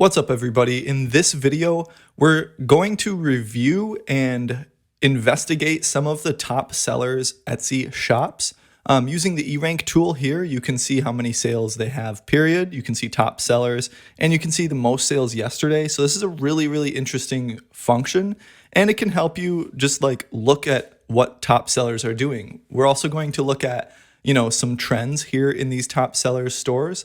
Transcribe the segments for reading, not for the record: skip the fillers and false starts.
What's up, everybody? In this video, we're going to review and investigate some of the top sellers Etsy shops. Using the eRank tool here, you can see how many sales they have, period. You can see top sellers, and you can see the most sales yesterday. So this is a really interesting function, and it can help you just like look at what top sellers are doing. We're also going to look at some trends here in these top sellers stores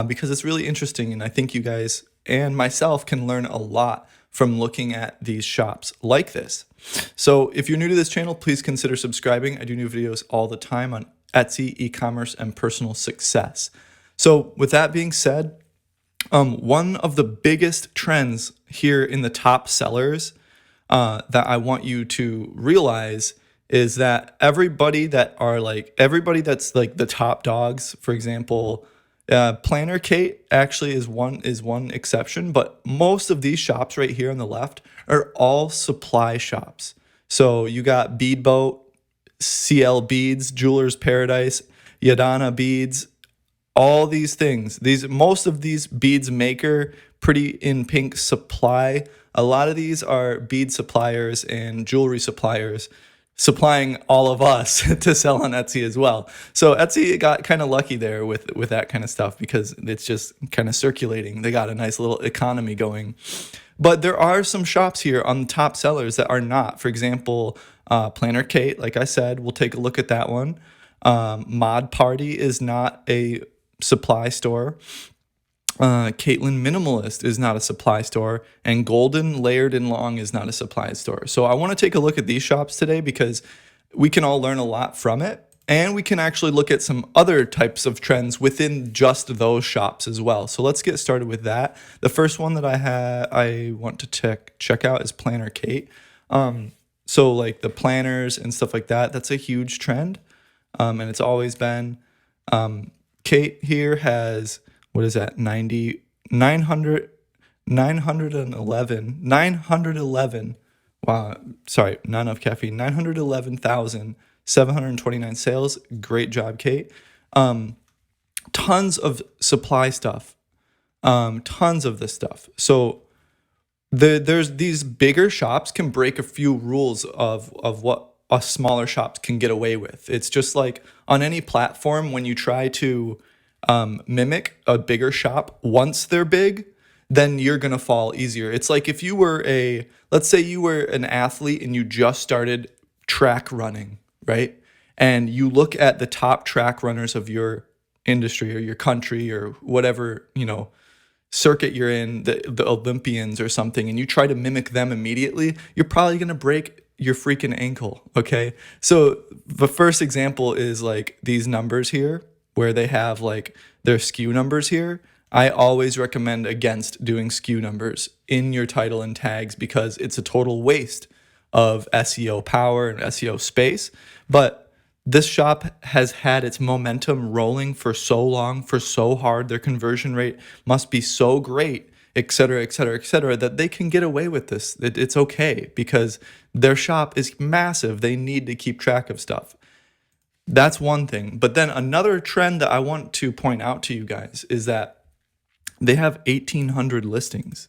because it's really interesting, and I think you guys and myself can learn a lot from looking at these shops like this. So if you're new to this channel, please consider subscribing. I do new videos all the time on Etsy, e-commerce, and personal success. So with that being said, one of the biggest trends here in the top sellers that I want you to realize is that everybody that's like the top dogs, for example, Planner Kate actually is one exception, but most of these shops right here on the left are all supply shops. So you got Bead Boat, CL Beads, Jeweler's Paradise, Yadana Beads, all these things. Most of these Beads Maker, Pretty in Pink Supply. A lot of these are bead suppliers and jewelry suppliers supplying all of us to sell on Etsy as well. So Etsy got kind of lucky there with that kind of stuff because it's just kind of circulating. They got a nice little economy going. But there are some shops here on the top sellers that are not. For example, Planner Kate, like I said, we'll take a look at that one. Mod Party is not a supply store. Caitlin Minimalist is not a supply store, and Golden Layered and Long is not a supply store. So I want to take a look at these shops today because we can all learn a lot from it, and we can actually look at some other types of trends within just those shops as well. So let's get started with that. The first one that I want to check out is Planner Kate. So like the planners and stuff like that, that's a huge trend, and it's always been. Kate here has, what is that, 911, wow, sorry, not enough caffeine, 911,729 sales. Great job, Kate. Tons of supply stuff, tons of this stuff. So there's these bigger shops can break a few rules of what a smaller shops can get away with. It's just like on any platform, when you try to mimic a bigger shop, once they're big, then you're going to fall easier. It's like if you were let's say you were an athlete and you just started track running, right? And you look at the top track runners of your industry or your country or whatever, circuit you're in, the Olympians or something, and you try to mimic them immediately, you're probably going to break your freaking ankle, okay? So the first example is like these numbers here, where they have like their SKU numbers here. I always recommend against doing SKU numbers in your title and tags because it's a total waste of SEO power and SEO space. But this shop has had its momentum rolling for so long, for so hard. Their conversion rate must be so great, et cetera, that they can get away with this. It's okay because their shop is massive. They need to keep track of stuff. That's one thing. But then another trend that I want to point out to you guys is that they have 1,800 listings,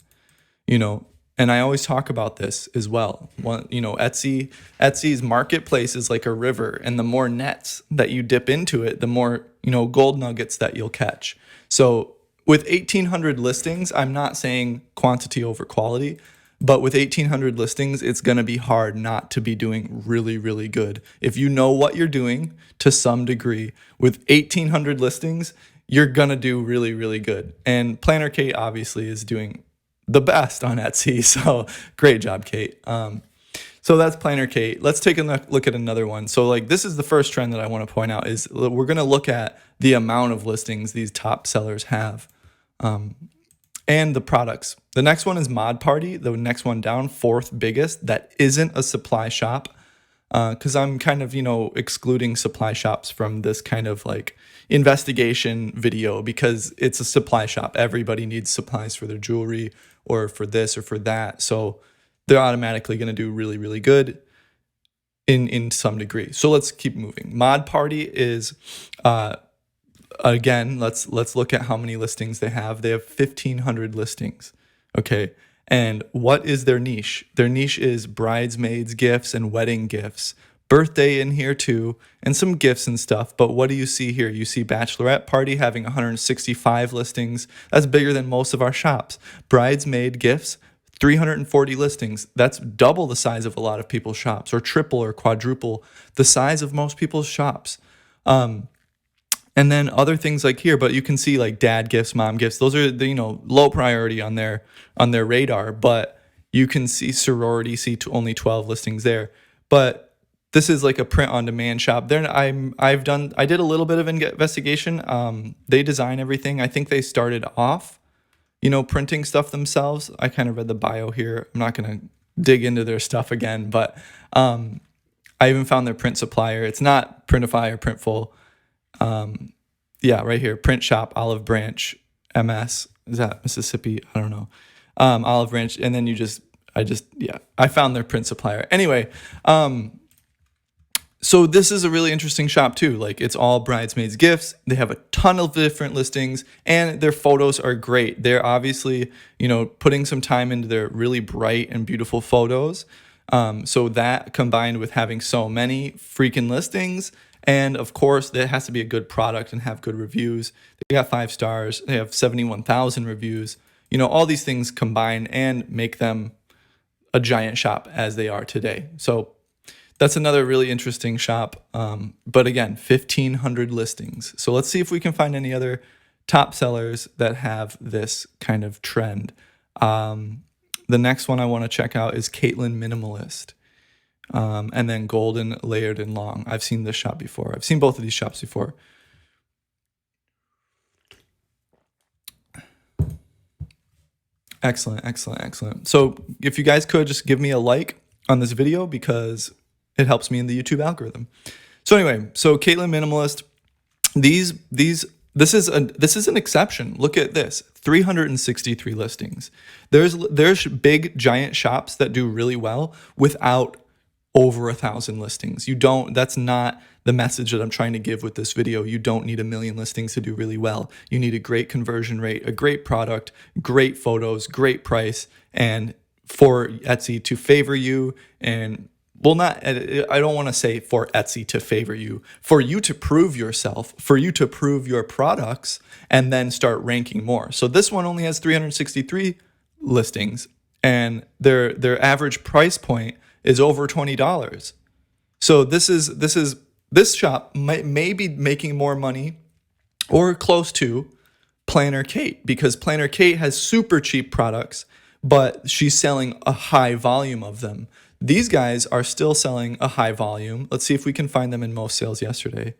and I always talk about this as well. Etsy's marketplace is like a river, and the more nets that you dip into it, the more, gold nuggets that you'll catch. So with 1,800 listings, I'm not saying quantity over quality, but with 1,800 listings, it's going to be hard not to be doing really good. If you know what you're doing to some degree, with 1,800 listings, you're going to do really good. And Planner Kate obviously is doing the best on Etsy. So great job, Kate. So that's Planner Kate. Let's take a look at another one. So like this is the first trend that I want to point out is we're going to look at the amount of listings these top sellers have. And the products. The next one is Mod Party, the next one down, fourth biggest. That isn't a supply shop because I'm kind of, excluding supply shops from this kind of like investigation video because it's a supply shop. Everybody needs supplies for their jewelry or for this or for that. So they're automatically going to do really good in some degree. So let's keep moving. Mod Party is again, let's look at how many listings they have. They have 1,500 listings. Okay. And what is their niche? Their niche is bridesmaids gifts and wedding gifts. Birthday in here too, and some gifts and stuff. But what do you see here? You see bachelorette party having 165 listings. That's bigger than most of our shops. Bridesmaid gifts, 340 listings. That's double the size of a lot of people's shops, or triple or quadruple the size of most people's shops. And then other things like here, but you can see like dad gifts, mom gifts. Those are the, low priority on their radar. But you can see sorority, see only 12 listings there. But this is like a print on demand shop. I did a little bit of investigation. They design everything. I think they started off, printing stuff themselves. I kind of read the bio here. I'm not gonna dig into their stuff again, but I even found their print supplier. It's not Printify or Printful. Yeah, right here, print shop, Olive Branch, MS. Is that Mississippi? I don't know. Olive Branch, and then I found their print supplier. Anyway, so this is a really interesting shop too. Like, it's all bridesmaids gifts. They have a ton of different listings, and their photos are great. They're obviously, putting some time into their really bright and beautiful photos. So that combined with having so many freaking listings, and of course, there has to be a good product and have good reviews. They got 5 stars. They have 71,000 reviews. All these things combine and make them a giant shop as they are today. So that's another really interesting shop. But again, 1,500 listings. So let's see if we can find any other top sellers that have this kind of trend. The next one I want to check out is Caitlin Minimalist. And then Golden, Layered, and Long. I've seen this shop before. I've seen both of these shops before. Excellent, excellent, excellent. So if you guys could just give me a like on this video, because it helps me in the YouTube algorithm. So anyway, so Caitlin Minimalist, this is an exception. Look at this, 363 listings. There's big giant shops that do really well without over 1,000 listings. That's not the message that I'm trying to give with this video. You don't need 1 million listings to do really well. You need a great conversion rate, a great product, great photos, great price, and for Etsy to favor you. And I don't want to say for Etsy to favor you, for you to prove yourself, for you to prove your products, and then start ranking more. So this one only has 363 listings, and their average price point is over $20. So this shop may be making more money, or close to, Planner Kate, because Planner Kate has super cheap products, but she's selling a high volume of them. These guys are still selling a high volume. Let's see if we can find them in most sales yesterday.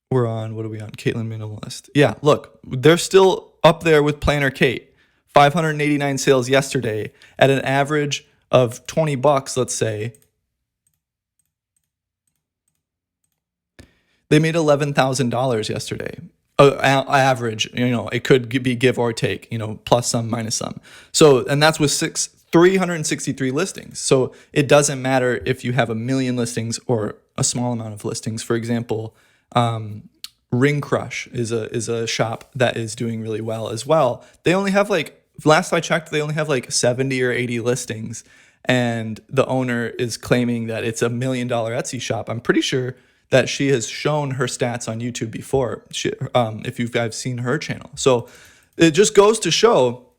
What are we on? Caitlin Minimalist. Yeah, look, they're still up there with Planner Kate. 589 sales yesterday at an average of $20, let's say. They made $11,000 yesterday. Average, it could be give or take, plus some, minus some. So, and that's with 363 listings. So it doesn't matter if you have 1 million listings or a small amount of listings. For example, Ring Crush is a shop that is doing really well as well. They only have last I checked, they only have 70 or 80 listings, and the owner is claiming that it's $1 million Etsy shop. I'm pretty sure that she has shown her stats on YouTube before, if you guys seen her channel. So it just goes to show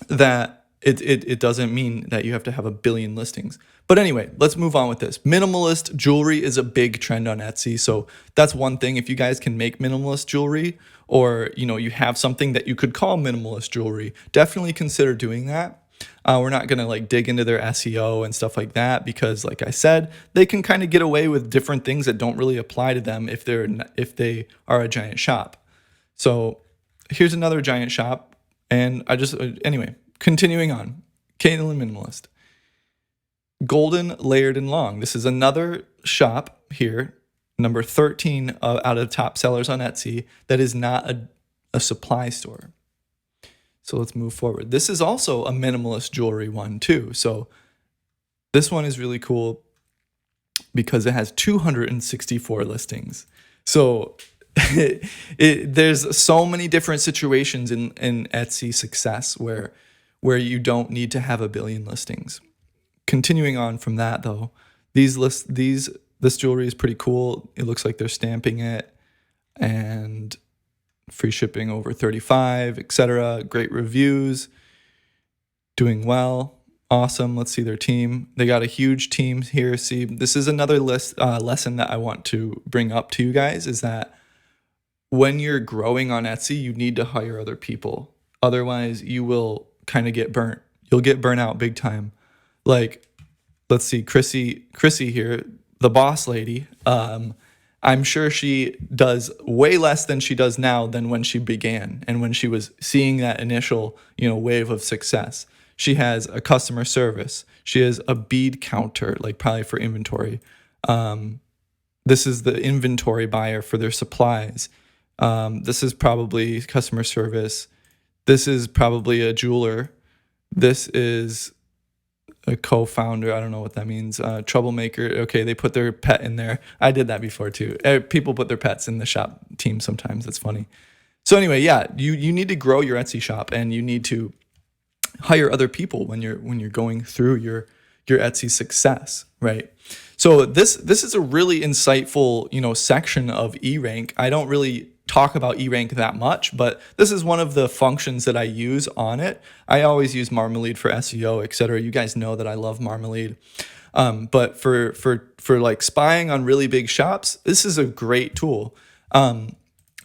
that it doesn't mean that you have to have 1 billion listings. But anyway, let's move on with this. Minimalist jewelry is a big trend on Etsy. So that's one thing. If you guys can make minimalist jewelry, or you have something that you could call minimalist jewelry, definitely consider doing that. We're not going to dig into their SEO and stuff like that, because like I said, they can kind of get away with different things that don't really apply to them if they are a giant shop. So here's another giant shop, and anyway, continuing on. Caitlin Minimalist. Golden, Layered, and Long. This is another shop here, number 13 out of top sellers on Etsy, that is not a supply store. So let's move forward. This is also a minimalist jewelry one too. So this one is really cool because it has 264 listings. So there's so many different situations in Etsy success where you don't need to have a billion listings. Continuing on from that though, this jewelry is pretty cool. It looks like they're stamping it, and free shipping over 35, etc. Great reviews, doing well. Awesome. Let's see their team. They got a huge team here. See, this is another lesson that I want to bring up to you guys, is that when you're growing on Etsy, you need to hire other people. Otherwise, you will kind of get burnt. You'll get burnt out big time. Like, let's see, Chrissy here, the boss lady. I'm sure she does way less than she does now than when she began and when she was seeing that initial, wave of success. She has a customer service. She has a bead counter, like probably for inventory. This is the inventory buyer for their supplies. This is probably customer service. This is probably a jeweler. This is a co-founder. I don't know what that means. Troublemaker. Okay, they put their pet in there. I did that before too. People put their pets in the shop team sometimes. That's funny. So anyway, yeah, you need to grow your Etsy shop, and you need to hire other people when you're going through your Etsy success, right? So this is a really insightful, section of eRank. I don't really talk about eRank that much, but this is one of the functions that I use on it. I always use Marmalade for SEO, etc. You guys know that I love Marmalade. But for like spying on really big shops, this is a great tool.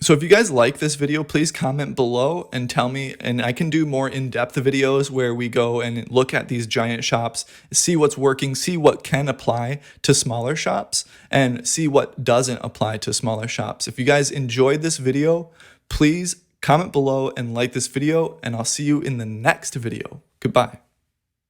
So if you guys like this video, please comment below and tell me, and I can do more in-depth videos where we go and look at these giant shops, see what's working, see what can apply to smaller shops, and see what doesn't apply to smaller shops. If you guys enjoyed this video, please comment below and like this video, and I'll see you in the next video. Goodbye.